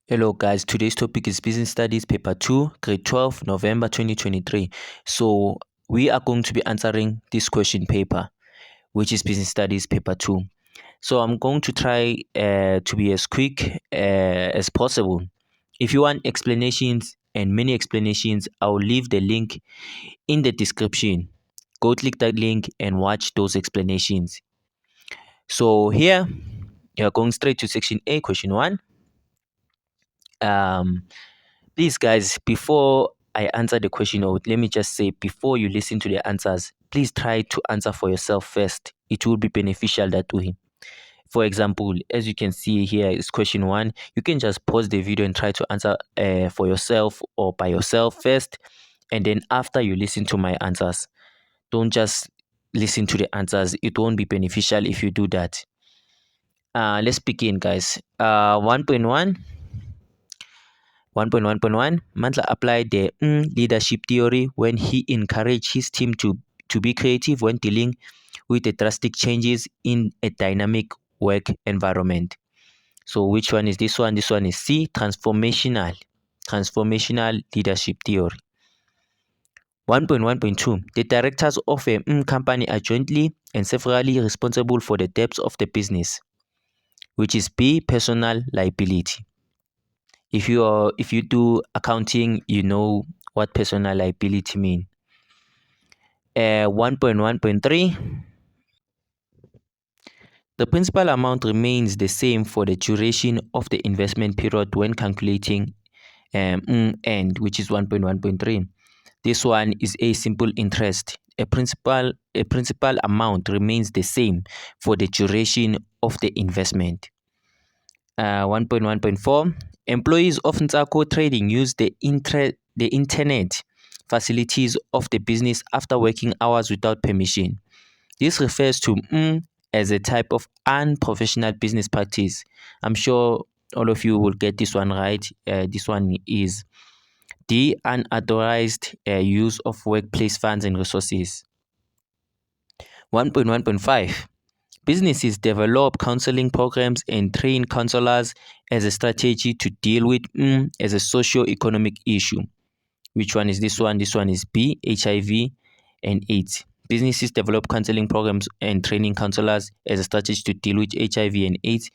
Hello guys, today's topic is Business Studies Paper 2, Grade 12, November 2023. So we are going to be answering this question paper, which is Business Studies Paper 2. So I'm going to try to be as quick as possible. If you want explanations and many explanations, I'll leave the link in the description. Go click that link and watch those explanations. So here, you're going straight to section A, question 1. Please guys, before I answer the question, or let me just say, before you listen to the answers, please try to answer for yourself first. It will be beneficial that way. For example, as you can see here is question 1. You can just pause the video and try to answer for yourself or by yourself first, and then after you listen to my answers. Don't just listen to the answers. It won't be beneficial if you do that. Let's begin guys. 1.1. 1.1.1, Mandla applied the leadership theory when he encouraged his team to be creative when dealing with the drastic changes in a dynamic work environment. So which one is this one? This one is C, transformational leadership theory. 1.1.2, the directors of a company are jointly and severally responsible for the debts of the business, which is B, personal liability. If you do accounting, you know what personal liability mean. 1.1.3, the principal amount remains the same for the duration of the investment period when calculating end, which is 1.1.3. This one is a simple interest. A principal amount remains the same for the duration of the investment. 1.1.4, employees of Ntsako Trading use the internet facilities of the business after working hours without permission. This refers to as a type of unprofessional business practice. I'm sure all of you will get this one right. This one is the unauthorized use of workplace funds and resources. 1.1.5, businesses develop counseling programs and train counselors as a strategy to deal with as a socio-economic issue. Which one is this one? This one is B, HIV and AIDS. Businesses develop counseling programs and training counselors as a strategy to deal with HIV and AIDS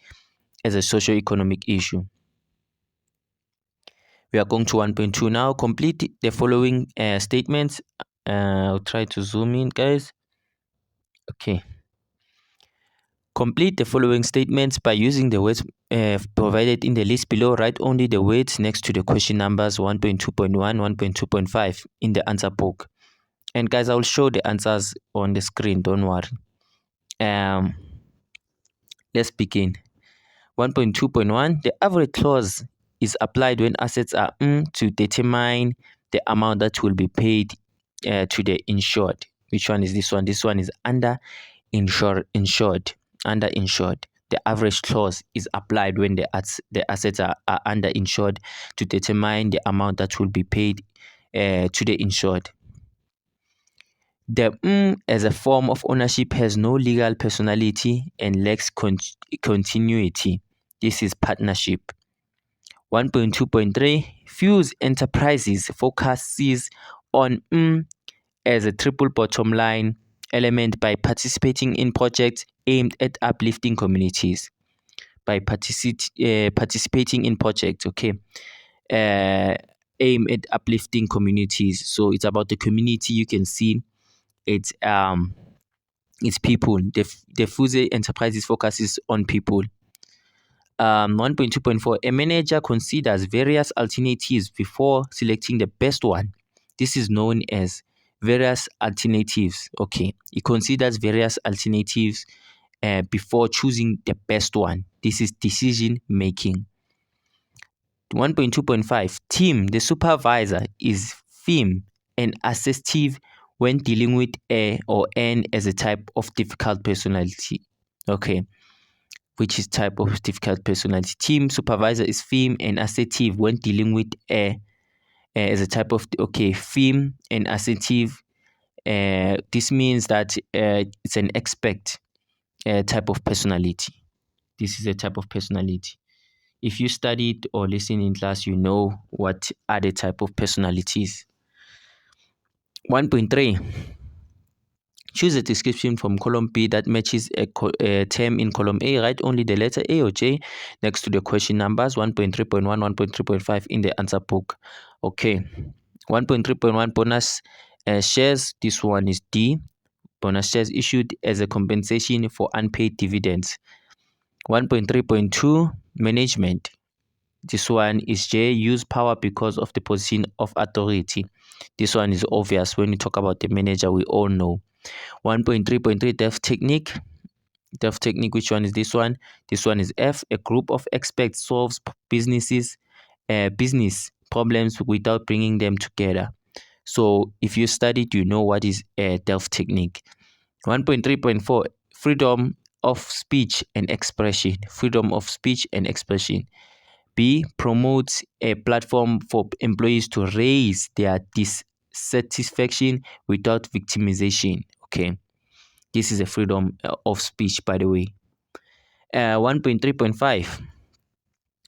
as a socio-economic issue. We are going to 1.2 now. Complete the following statements. I'll try to zoom in, guys. Okay. Complete the following statements by using the words provided in the list below. Write only the words next to the question numbers 1.2.1, 1.2.5 in the answer book. And guys, I will show the answers on the screen. Don't worry. Let's begin. 1.2.1, the average clause is applied when assets are to determine the amount that will be paid to the insured. Which one is this one? This one is under insured. Under insured. The average clause is applied when the assets are under insured to determine the amount that will be paid to the insured. The as a form of ownership has no legal personality and lacks continuity. This is partnership. 1.2.3, Fuse Enterprises focuses on as a triple bottom line element by participating in projects aimed at uplifting communities. By participating in projects, okay, aim at uplifting communities. So it's about the community. You can see it's people. The Fuse Enterprises focuses on people. 1.2.4, a manager considers various alternatives before selecting the best one. This is known as various alternatives. Okay, he considers various alternatives before choosing the best one. This is decision making. 1.2.5, team, the supervisor is firm and assertive when dealing with a or an as a type of difficult personality. Okay, which is type of difficult personality. Team supervisor is firm and assertive when dealing with a as a type of firm and assertive. This means that it's an expert type of personality. This is a type of personality. If you studied or listened in class, you know what are the type of personalities. 1.3. Choose a description from column B that matches a term in column A. Write only the letter A or J next to the question numbers 1.3.1, 1.3.5 in the answer book. Okay. 1.3.1 bonus shares. This one is D. Bonus shares issued as a compensation for unpaid dividends. 1.3.2 management. This one is J. Use power because of the position of authority. This one is obvious. When we talk about the manager, we all know. 1.3.3 Dev technique. Dev technique, which one is this one? This one is F. A group of experts solves business problems without bringing them together. So if you studied, you know what is a Delft technique. 1.3.4 Freedom of speech and expression. Freedom of speech and expression. B. Promotes a platform for employees to raise their dissatisfaction without victimization. Okay. This is a freedom of speech, by the way. 1.3.5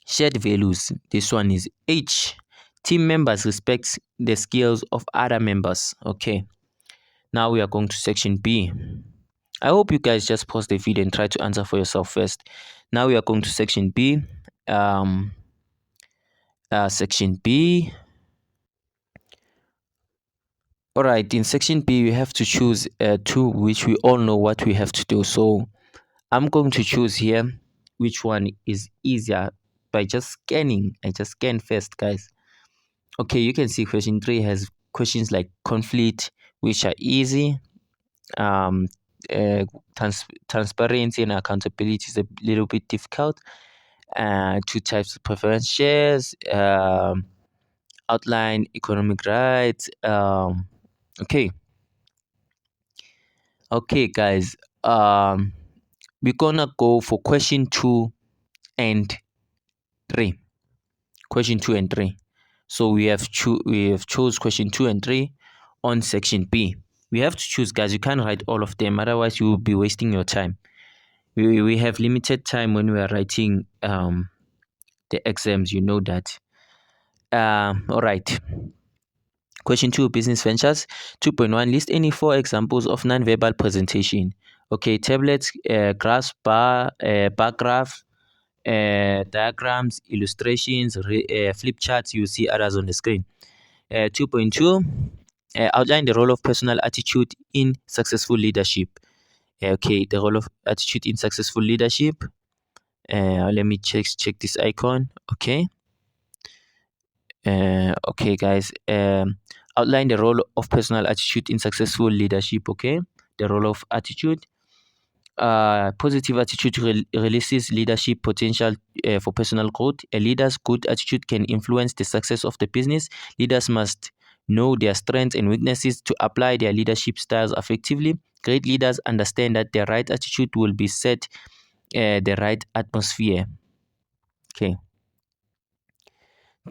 Shared values. This one is H. Team members respect the skills of other members. Okay. Now we are going to section B. I hope you guys just pause the video and try to answer for yourself first. Now we are going to section B. Section B. All right, in section B, we have to choose two, which we all know what we have to do. So I'm going to choose here which one is easier by just scanning. I just scan first, guys. Okay, you can see question 3 has questions like conflict, which are easy. Uh, Transparency and accountability is a little bit difficult. Two types of preference shares. Outline economic rights. Okay. Okay, guys. We're gonna go for question 2 and 3. Question 2 and 3. So we have chose question 2 and 3 on section B. We have to choose, guys. You can't write all of them, otherwise you will be wasting your time. We have limited time when we are writing the exams. You know that. All right. Question 2, business ventures. 2.1, list any 4 examples of non-verbal presentation. Okay, tablets, graphs, bar graph, diagrams, illustrations, flip charts. You see others on the screen. 2.2, outline the role of personal attitude in successful leadership. Okay, the role of attitude in successful leadership. Let me check this icon. Okay. Okay, guys. Outline the role of personal attitude in successful leadership. Okay, the role of attitude. Positive attitude releases leadership potential for personal growth. A leader's good attitude can influence the success of the business. Leaders must know their strengths and weaknesses to apply their leadership styles effectively. Great leaders understand that their right attitude will be set the right atmosphere. Okay.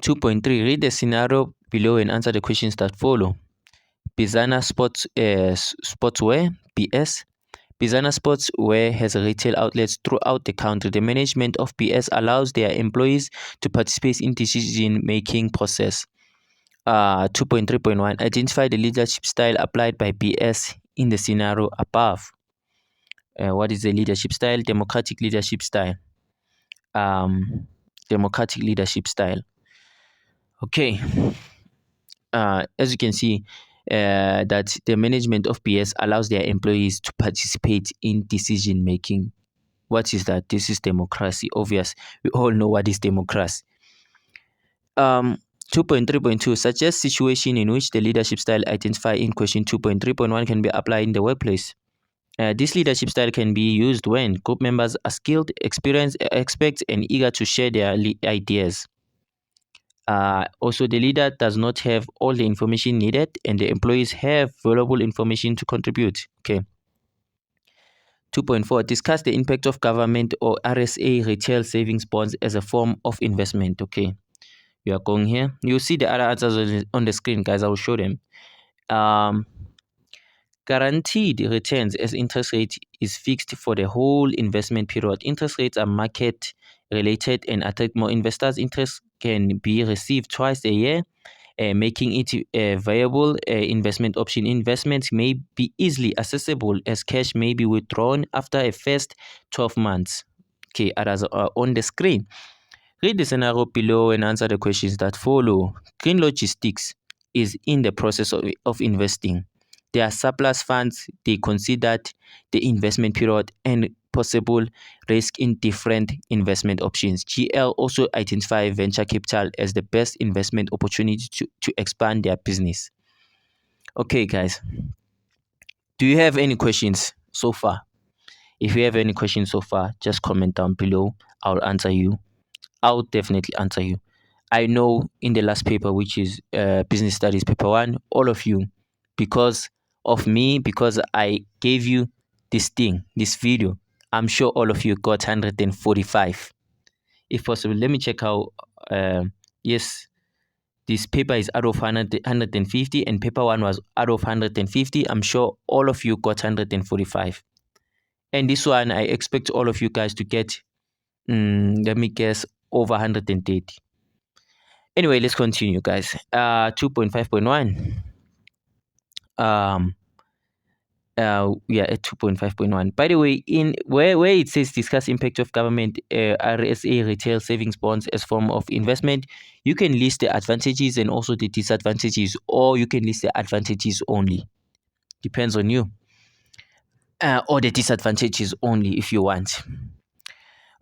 2.3, read the scenario below and answer the questions that follow. Bizana Sportswear, BS. Bizana Sportswear has retail outlets throughout the country. The management of BS allows their employees to participate in decision-making process. 2.3.1, identify the leadership style applied by BS in the scenario above. What is the leadership style? Democratic leadership style. Democratic leadership style. Okay. As you can see, that the management of BS allows their employees to participate in decision making. What is that? This is democracy. Obvious. We all know what is democracy. 2.3.2, suggest situation in which the leadership style identified in question 2.3.1 can be applied in the workplace. This leadership style can be used when group members are skilled, experienced, expert, and eager to share their ideas. Also, the leader does not have all the information needed, and the employees have valuable information to contribute. Okay. 2.4, discuss the impact of government or RSA retail savings bonds as a form of investment. Okay. We are going here. You see the other answers on the screen, guys. I will show them. Guaranteed returns as interest rate is fixed for the whole investment period. Interest rates are market related and attract more investors. Interest can be received twice a year, making it a viable investment option. Investments may be easily accessible as cash may be withdrawn after a first 12 months. Okay, others are on the screen. Read the scenario below and answer the questions that follow. Green Logistics is in the process of investing. There are surplus funds. They considered the investment period and possible risk in different investment options. GL also identified venture capital as the best investment opportunity to expand their business. Okay, guys. Do you have any questions so far? If you have any questions so far, just comment down below. I'll answer you. I'll definitely answer you. I know in the last paper, which is business studies paper 1, all of you, because of me, because I gave you this video, I'm sure all of you got 145. If possible, let me check how. Yes, this paper is out of 150 and paper 1 was out of 150. I'm sure all of you got 145. And this one, I expect all of you guys to get, let me guess, over 130. Anyway, let's continue, guys. 2.5.1. Yeah, at 2.5.1. By the way, in where it says discuss impact of government RSA retail savings bonds as form of investment, you can list the advantages and also the disadvantages, or you can list the advantages only. Depends on you. Or the disadvantages only if you want.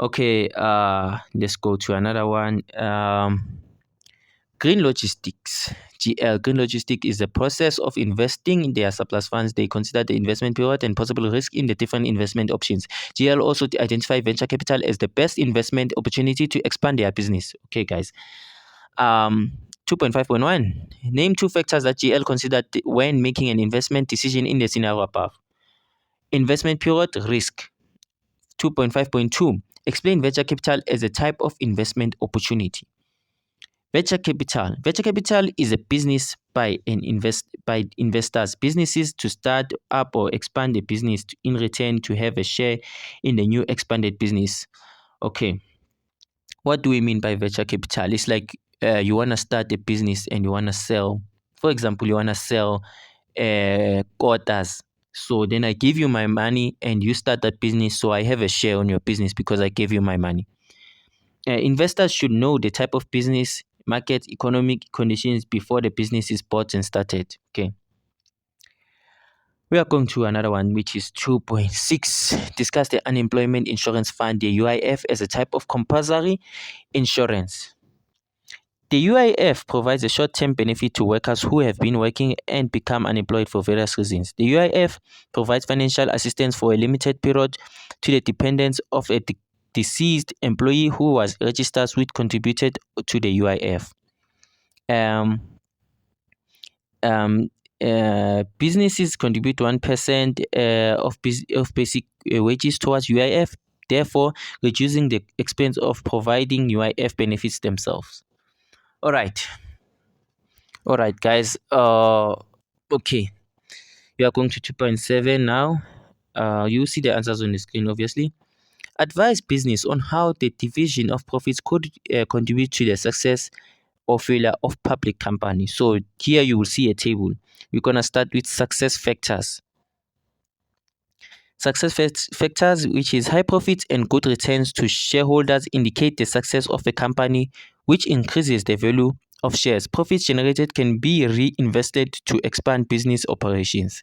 Okay, let's go to another one. Green Logistics, GL. Green Logistics is the process of investing in their surplus funds. They consider the investment period and possible risk in the different investment options. GL also identify venture capital as the best investment opportunity to expand their business. Okay, guys. 2.5.1. Name 2 factors that GL considered when making an investment decision in the scenario above. Investment period, risk. 2.5.2. Explain venture capital as a type of investment opportunity. Venture capital. Venture capital is a business by investors, businesses to start up or expand a business in return to have a share in the new expanded business. Okay. What do we mean by venture capital? It's like you want to start a business and you want to sell. For example, you want to sell quarters. So then I give you my money and you start that business. So I have a share on your business because I gave you my money. Investors should know the type of business, market, economic conditions before the business is bought and started. Okay. We are going to another one, which is 2.6. Discuss the unemployment insurance fund, the UIF, as a type of compulsory insurance. The UIF provides a short-term benefit to workers who have been working and become unemployed for various reasons. The UIF provides financial assistance for a limited period to the dependents of a deceased employee who was registered with contributed to the UIF. Businesses contribute 1% of basic wages towards UIF, therefore reducing the expense of providing UIF benefits themselves. All right, guys. Okay, we are going to 2.7 now. You see the answers on the screen, obviously. Advise business on how the division of profits could contribute to the success or failure of public company. So here you will see a table. We're gonna start with success factors. Success factors, which is high profits and good returns to shareholders, indicate the success of a company, which increases the value of shares. Profits generated can be reinvested to expand business operations.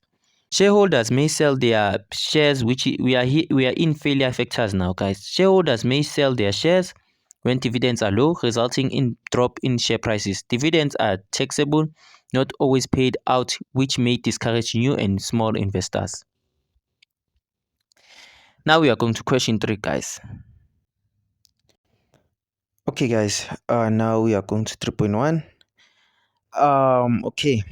Shareholders may sell their shares, which we are in failure factors now, guys. Shareholders may sell their shares when dividends are low, resulting in drop in share prices. Dividends are taxable, not always paid out, which may discourage new and small investors. Now we are going to question 3, guys. Okay, guys. Now we are going to 3.1. Okay.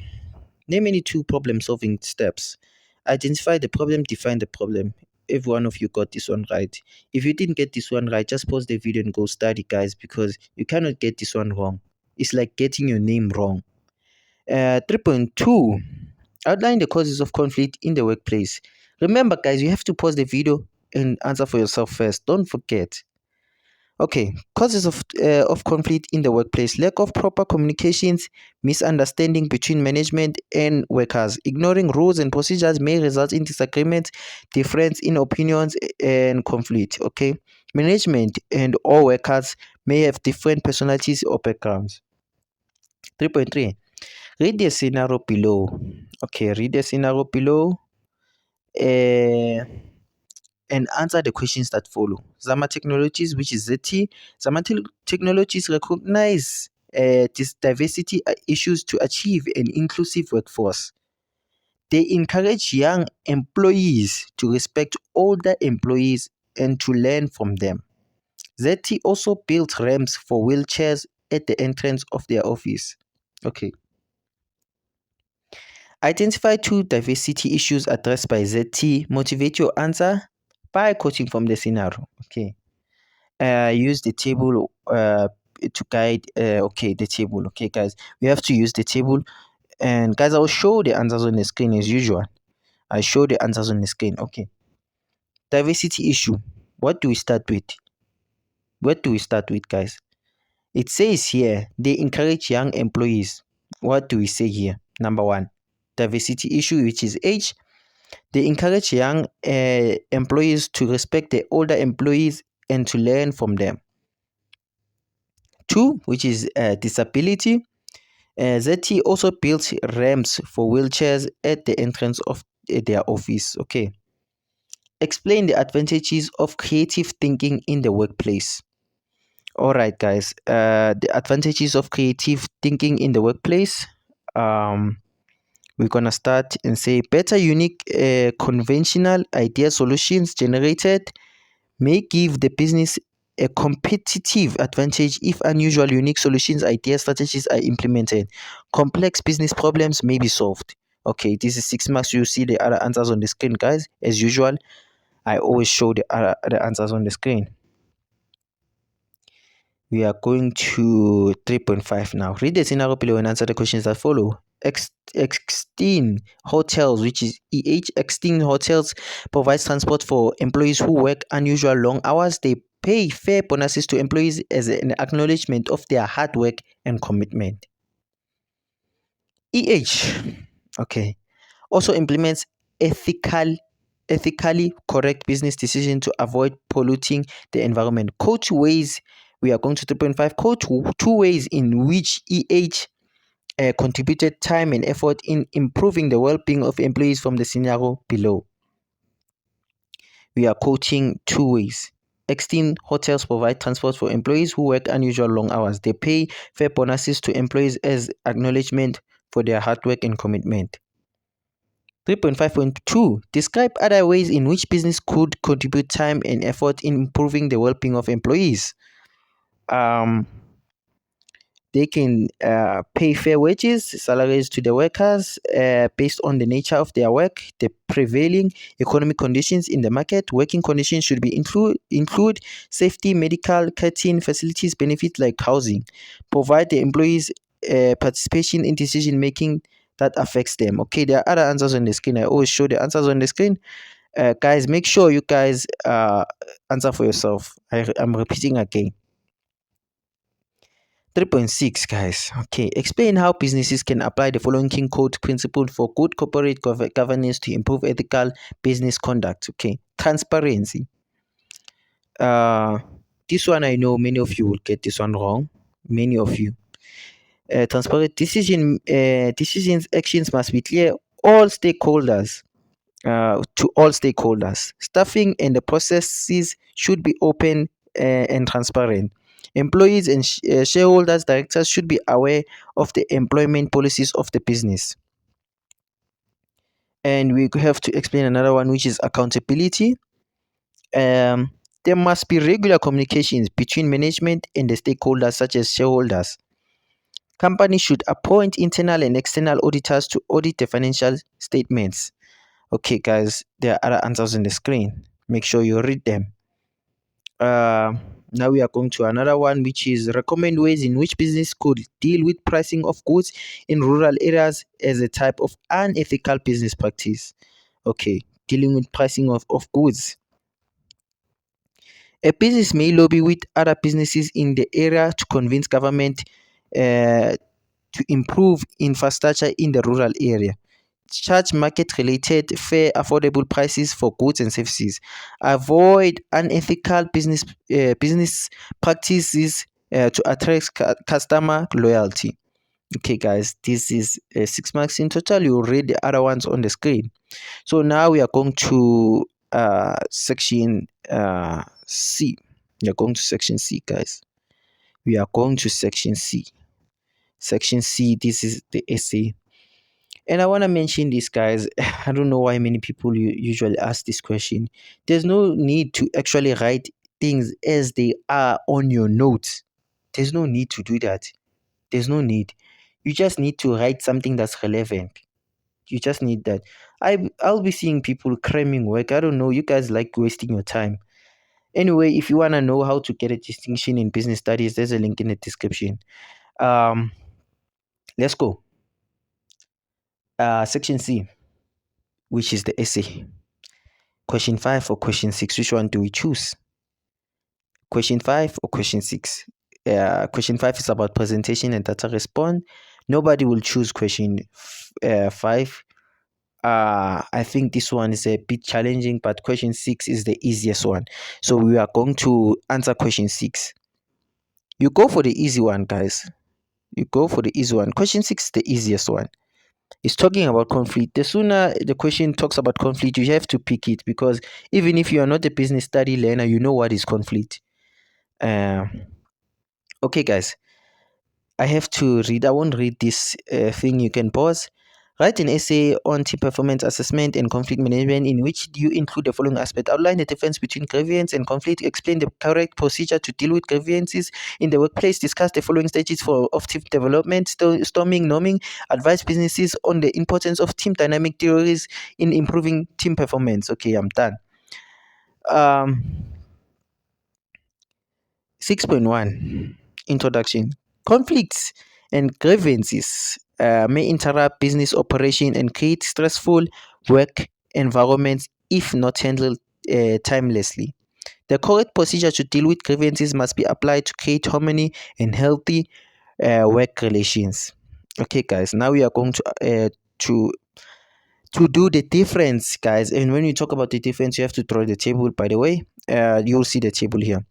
Name any 2 problem-solving steps. Identify the problem, define the problem. Every one of you got this one right. If you didn't get this one right, just pause the video and go study, guys, because you cannot get this one wrong. It's like getting your name wrong. 3.2. Outline the causes of conflict in the workplace. Remember, guys, you have to pause the video and answer for yourself first. Don't forget. Okay, causes of conflict in the workplace: lack of proper communications, misunderstanding between management and workers, ignoring rules and procedures may result in disagreements, difference in opinions, and conflict. Okay, management and all workers may have different personalities or backgrounds. 3.3. Read the scenario below. Okay, read the scenario below. Uh, and answer the questions that follow. Zama Technologies, which is ZT, Zama Technologies recognize this diversity issues to achieve an inclusive workforce. They encourage young employees to respect older employees and to learn from them. ZT also built ramps for wheelchairs at the entrance of their office. Okay. Identify two diversity issues addressed by ZT. Motivate your answer by quoting from the scenario. Okay. Use the table to guide okay, the table. Okay, guys, we have to use the table, and guys, I'll show the answers on the screen as usual. I show the answers on the screen. Okay, diversity issue. What do we start with? What do we start with, guys? It says here they encourage young employees. What do we say here? Number one, diversity issue, which is age. They encourage young employees to respect the older employees and to learn from them. Two, which is disability. ZT also built ramps for wheelchairs at the entrance of their office. Okay. Explain the advantages of creative thinking in the workplace. All right, guys. The advantages of creative thinking in the workplace. Um, we're gonna start and say better, unique, conventional idea solutions generated may give the business a competitive advantage if unusual, unique solutions, ideas, strategies are implemented. Complex business problems may be solved. Okay, this is 6 marks. You see the other answers on the screen, guys. As usual, I always show the answers on the screen. We are going to 3.5 now. Read the scenario below and answer the questions that follow. Extend Hotels, which is EH. Extend Hotels provides transport for employees who work unusual long hours. They pay fair bonuses to employees as an acknowledgement of their hard work and commitment. EH, okay, also implements ethically correct business decision to avoid polluting the environment. Quote ways, we are going to 3.5. Quote two ways in which EH contributed time and effort in improving the well-being of employees from the scenario below. We are quoting two ways. Extend Hotels provide transport for employees who work unusual long hours. They pay fair bonuses to employees as acknowledgement for their hard work and commitment. 3.5.2. Describe other ways in which business could contribute time and effort in improving the well-being of employees. They can pay fair wages, salaries to the workers based on the nature of their work, the prevailing economic conditions in the market. Working conditions should be include safety, medical, canteen facilities, benefits like housing. Provide the employees participation in decision making that affects them. Okay, there are other answers on the screen. I always show the answers on the screen. Guys, make sure you guys answer for yourself. I'm repeating again. 3.6, guys. Okay, explain how businesses can apply the following King Code principle for good corporate governance to improve ethical business conduct. Okay, transparency. This one I know many of you will get this one wrong. Many of you. Transparent decisions actions must be clear. All stakeholders. To all stakeholders. Staffing and the processes should be open and transparent. Employees and shareholders, directors should be aware of the employment policies of the business. And we have to explain another one, which is accountability. There must be regular communications between management and the stakeholders, such as shareholders. Companies should appoint internal and external auditors to audit the financial statements. Okay, guys, there are other answers on the screen. Make sure you read them. Now we are going to another one, which is recommend ways in which business could deal with pricing of goods in rural areas as a type of unethical business practice. Okay, dealing with pricing of goods. A business may lobby with other businesses in the area to convince government to improve infrastructure in the rural area. Charge market-related fair, affordable prices for goods and services. Avoid unethical business practices to attract customer loyalty. Okay, guys, this is 6 marks in total. You read the other ones on the screen. So now we are going to section C. We are going to section C, guys. We are going to section C. Section C, this is the essay. And I want to mention this, guys. I don't know why many people usually ask this question. There's no need to actually write things as they are on your notes. There's no need to do that. There's no need. You just need to write something that's relevant. You just need that. I'll be seeing people cramming work. I don't know. You guys like wasting your time. Anyway, if you wanna know how to get a distinction in business studies, there's a link in the description. Let's go. Section C, which is the essay. Question 5 or question 6, which one do we choose? Question 5 or question 6? Question 5 is about presentation and data response. Nobody will choose question 5. I think this one is a bit challenging, but question 6 is the easiest one. So we are going to answer question 6. You go for the easy one, guys. You go for the easy one. Question 6 is the easiest one. It's talking about conflict. The sooner the question talks about conflict, you have to pick it, because even if you are not a business study learner, you know what is conflict. Okay, guys. I have to read. I won't read this thing. You can pause. Write an essay on team performance assessment and conflict management in which you include the following aspect. Outline the difference between grievance and conflict. Explain the correct procedure to deal with grievances in the workplace. Discuss the following stages of team development, storming, norming. Advise businesses on the importance of team dynamic theories in improving team performance. Okay, I'm done. 6.1 Introduction. Conflicts and grievances may interrupt business operation and create stressful work environments if not handled timelessly. The correct procedure to deal with grievances must be applied to create harmony and healthy work relations. Okay, guys. Now we are going to do the difference, guys. And when you talk about the difference, you have to draw the table. By the way, you'll see the table here.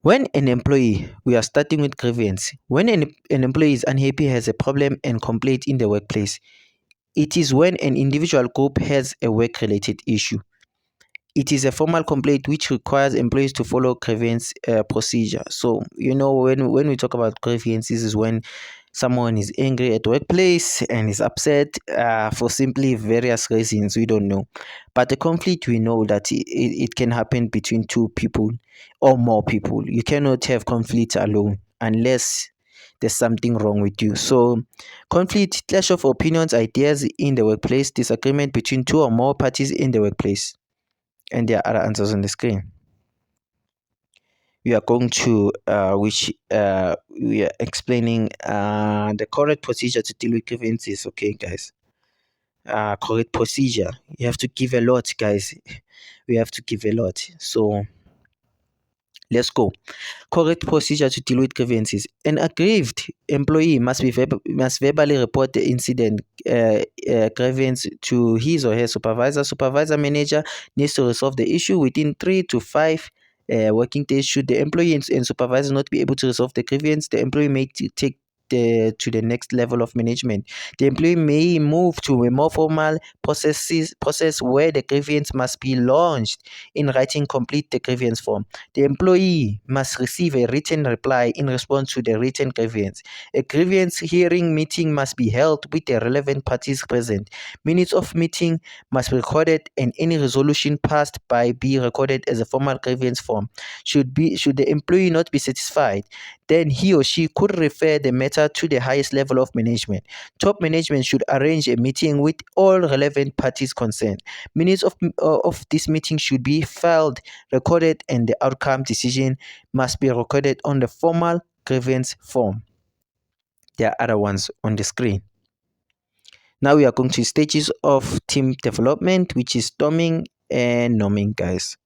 When an employee, we are starting with grievance. When an employee is unhappy, has a problem and complaint in the workplace, it is when an individual group has a work-related issue. It is a formal complaint which requires employees to follow grievance procedure. So, when we talk about grievance, this is when someone is angry at workplace and is upset for simply various reasons we don't know. But the conflict, we know that it can happen between two people or more people. You cannot have conflict alone unless there's something wrong with you. So conflict, clash of opinions, ideas in the workplace, disagreement between two or more parties in the workplace. And there are other answers on the screen. We are going to we are explaining the correct procedure to deal with grievances. Okay, guys. Correct procedure. You have to give a lot, guys. We have to give a lot. So let's go. Correct procedure to deal with grievances. An aggrieved employee must verbally report the incident grievance to his or her supervisor. Supervisor manager needs to resolve the issue within 3 to 5 working days. Should the employee and supervisor not be able to resolve the grievance, the employee may take to the next level of management. The employee may move to a more formal process where the grievance must be launched in writing. Complete the grievance form. The employee must receive a written reply in response to the written grievance. A grievance hearing meeting must be held with the relevant parties present. Minutes of meeting must be recorded and any resolution passed by be recorded as a formal grievance form. Should the employee not be satisfied, then he or she could refer the matter to the highest level of management. Top management should arrange a meeting with all relevant parties concerned. Minutes of this meeting should be filed, recorded, and the outcome decision must be recorded on the formal grievance form. There are other ones on the screen. Now we are going to stages of team development, which is storming and norming, guys.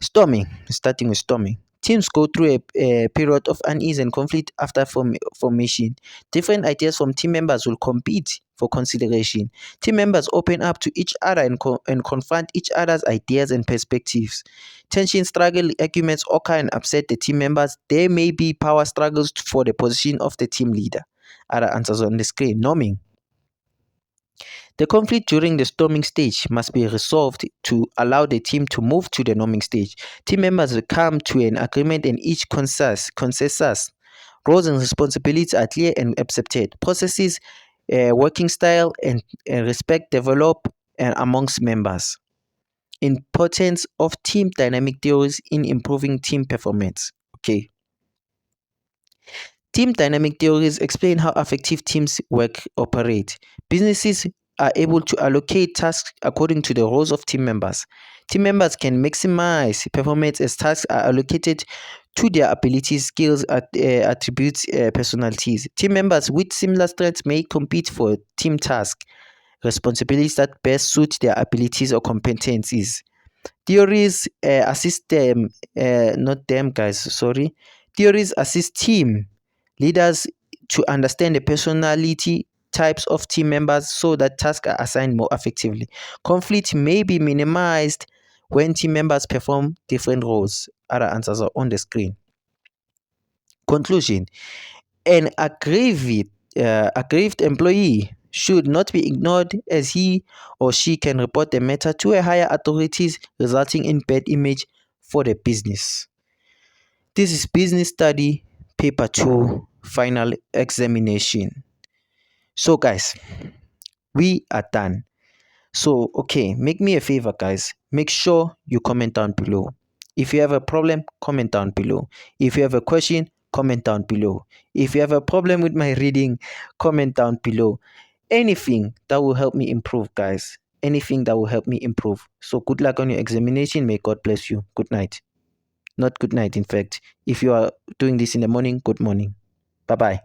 Storming, starting with storming. Teams go through a period of unease and conflict after formation. Different ideas from team members will compete for consideration. Team members open up to each other and confront each other's ideas and perspectives. Tension, struggle, arguments occur and upset the team members. There may be power struggles for the position of the team leader. Other answers on the screen. Norming. The conflict during the storming stage must be resolved to allow the team to move to the norming stage. Team members will come to an agreement and each consensus. Roles and responsibilities are clear and accepted. Processes, working style, and respect develop amongst members. Importance of team dynamic theories in improving team performance. Okay. Team dynamic theories explain how effective teams operate. Businesses are able to allocate tasks according to the roles of team members. Team members can maximize performance as tasks are allocated to their abilities, skills, attributes, personalities. Team members with similar strengths may compete for team tasks, responsibilities that best suit their abilities or competencies. Theories assist them, not them guys, sorry. Theories assist team leaders to understand the personality types of team members so that tasks are assigned more effectively. Conflict may be minimized when team members perform different roles. Other answers are on the screen. Conclusion. An aggrieved employee should not be ignored as he or she can report the matter to a higher authorities, resulting in bad image for the business. This is business study paper 2 final examination. So guys, we are done. So okay, make me a favor guys, make sure you comment down below. If you have a problem, comment down below. If you have a question, comment down below. If you have a problem with my reading, comment down below. Anything that will help me improve guys, anything that will help me improve. So good luck on your examination. May God bless you. Good night. Not good night, in fact. If you are doing this in the morning, good morning. Bye bye.